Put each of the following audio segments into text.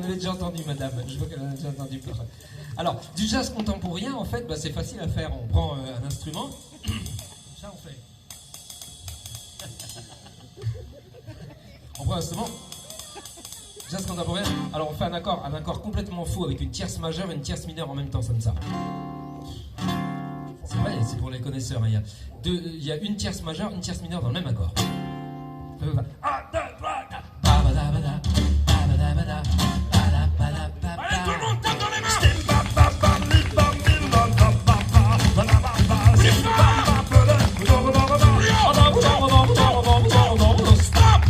avez déjà entendu, madame. Je vois qu'elle en a déjà entendu. Alors, du jazz contemporain, en fait, bah, c'est facile à faire. On prend un instrument. Ça, on fait. On prend un instrument. Jazz contemporain. Alors, on fait un accord complètement faux avec une tierce majeure et une tierce mineure en même temps, comme ça. C'est vrai, c'est pour les connaisseurs. Hein. Il y a une tierce majeure, une tierce mineure dans le même accord. 1, 2, 3, 4. Allez, tout le monde tape dans les mains. Stop.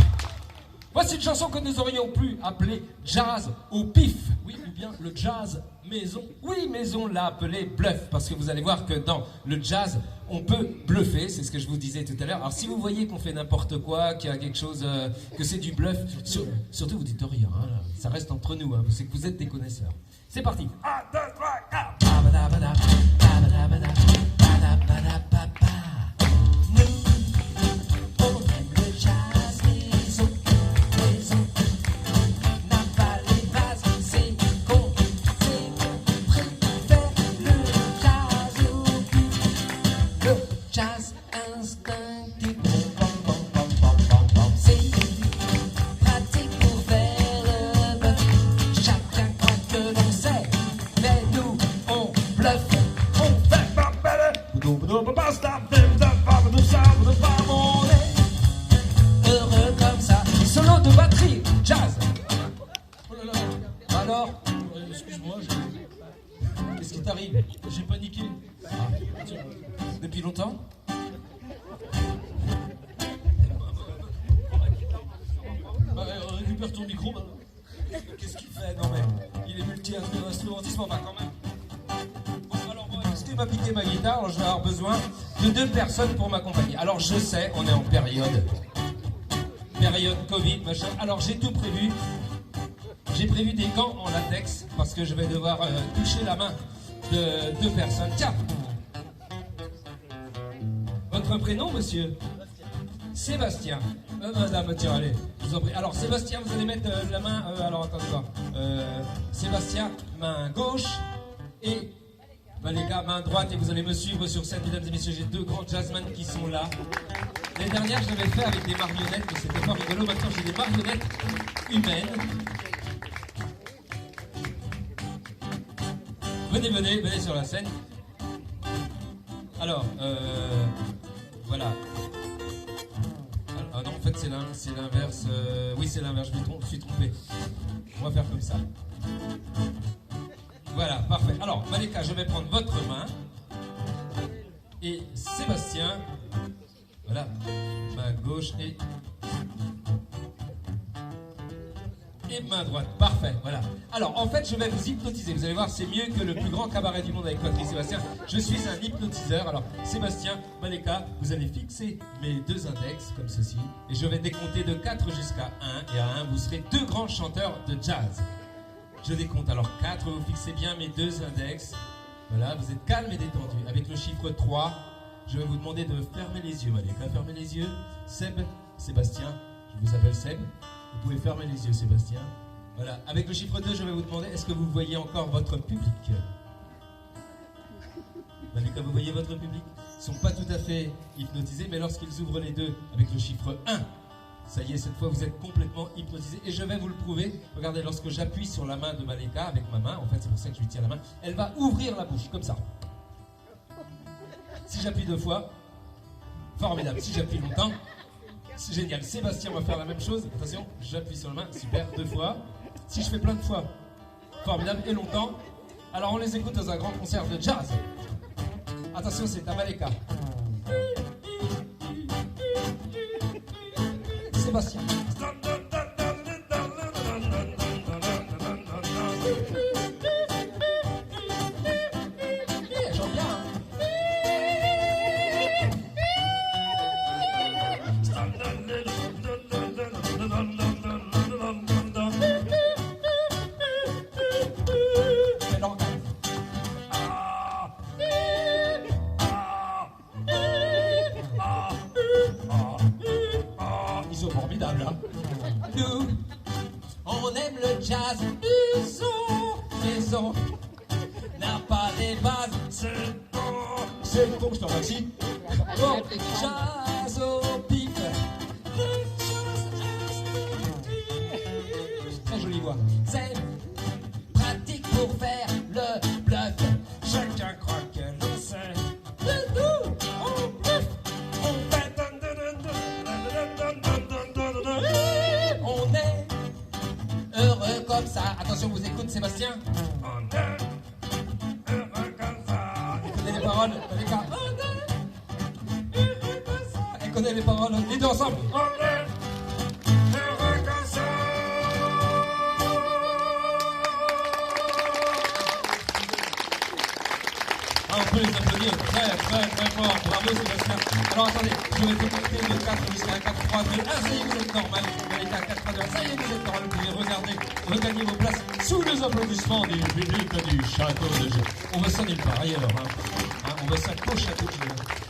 Voici une chanson que nous aurions pu appeler jazz au pif. Oui, ou bien le jazz maison. Oui, mais on l'a appelé bluff, parce que vous allez voir que dans le jazz, on peut bluffer, c'est ce que je vous disais tout à l'heure. Alors si vous voyez qu'on fait n'importe quoi, qu'il y a quelque chose, que c'est du bluff, surtout vous dites rien, hein, ça reste entre nous, hein, c'est que vous êtes des connaisseurs. C'est parti. 1, 2, 3, 4. Jazz instinctif, c'est pratique pour faire le bluff. Chacun croit que l'on sait, mais nous on bluffe, on fait. On est heureux comme ça. Solo de batterie, jazz. Oh là là. Alors, excuse-moi, qu'est-ce qui t'arrive? J'ai paniqué. Ah, depuis longtemps? Bah, récupère ton micro maintenant. Qu'est-ce qu'il fait? Non mais, il est multi-instrumentiste, enfin quand même. Bon alors moi, puisqu'il m'a piqué ma guitare, alors je vais avoir besoin de 2 personnes pour m'accompagner. Alors je sais, on est en période Covid, machin. Alors j'ai tout prévu. J'ai prévu des gants en latex, parce que je vais devoir toucher la main de 2 personnes. Tiens! Votre prénom, monsieur? Sébastien. Madame, tiens, allez, je vous en prie. Alors, Sébastien, vous allez mettre la main... alors, attendez voir. Sébastien, main gauche. Et, bah, les gars, main droite. Et vous allez me suivre sur scène, mesdames et messieurs. J'ai 2 grands jazzmen qui sont là. Les dernières, je l'avais fait avec des marionnettes, mais c'était pas rigolo. Maintenant, j'ai des marionnettes humaines. Venez sur la scène. Alors, voilà. Ah non, en fait, c'est l'inverse. Oui, c'est l'inverse, je me suis trompé. On va faire comme ça. Voilà, parfait. Alors, Malika, je vais prendre votre main. Et Sébastien, voilà, main gauche et main droite. Parfait, voilà. Alors, en fait, je vais vous hypnotiser. Vous allez voir, c'est mieux que le plus grand cabaret du monde avec Patrice Sébastien. Je suis un hypnotiseur. Alors, Sébastien, Malika, vous allez fixer mes 2 index, comme ceci. Et je vais décompter de 4 jusqu'à 1. Et à 1, vous serez 2 grands chanteurs de jazz. Je décompte. Alors, 4, vous fixez bien mes 2 index. Voilà, vous êtes calme et détendu. Avec le chiffre 3, je vais vous demander de fermer les yeux, Malika. Fermez les yeux. Sébastien, je vous appelle Seb. Vous pouvez fermer les yeux, Sébastien. Voilà. Avec le chiffre 2, je vais vous demander, est-ce que vous voyez encore votre public? Malika, vous voyez votre public? Ils ne sont pas tout à fait hypnotisés, mais lorsqu'ils ouvrent les 2 avec le chiffre 1, ça y est, cette fois, vous êtes complètement hypnotisés. Et je vais vous le prouver. Regardez, lorsque j'appuie sur la main de Malika, avec ma main, en fait, c'est pour ça que je lui tiens la main, elle va ouvrir la bouche, comme ça. Si j'appuie 2 fois, formidable. Si j'appuie longtemps, c'est génial. Sébastien va faire la même chose. Attention, j'appuie sur la main. Super, 2 fois. Si je fais plein de fois, formidable et longtemps. Alors on les écoute dans un grand concert de jazz. Attention, c'est à Malika. Sébastien. J'en viens. Ils sont formidables, hein. maison n'a pas les bases. C'est con, je te remercie. Bon, chasse au pif. Très jolie voix. C'est pratique pour faire le bluff. Chacun croit que l'on sait. On bluffe. On fait. On est heureux comme ça. Attention, vous écoutez Sébastien. On est heureux comme ça. Écoutez les paroles, les gars. On est heureux comme ça. Écoutez les paroles, les deux ensemble. On est heureux comme ça. On peut les applaudir très fort. Bravo Sébastien. Alors attendez, je vais compter de 4 jusqu'à 4, 3, 2, 1. Ça y est, vous êtes normal. Vous allez à 4, 3, 2, 1. Ça y est, vous êtes normal. Vous pouvez regarder, regagner vos places sous les applaudissements du public du château de Gers. On va ça nulle part. Ailleurs, hein. On va ça qu'au château de Gers.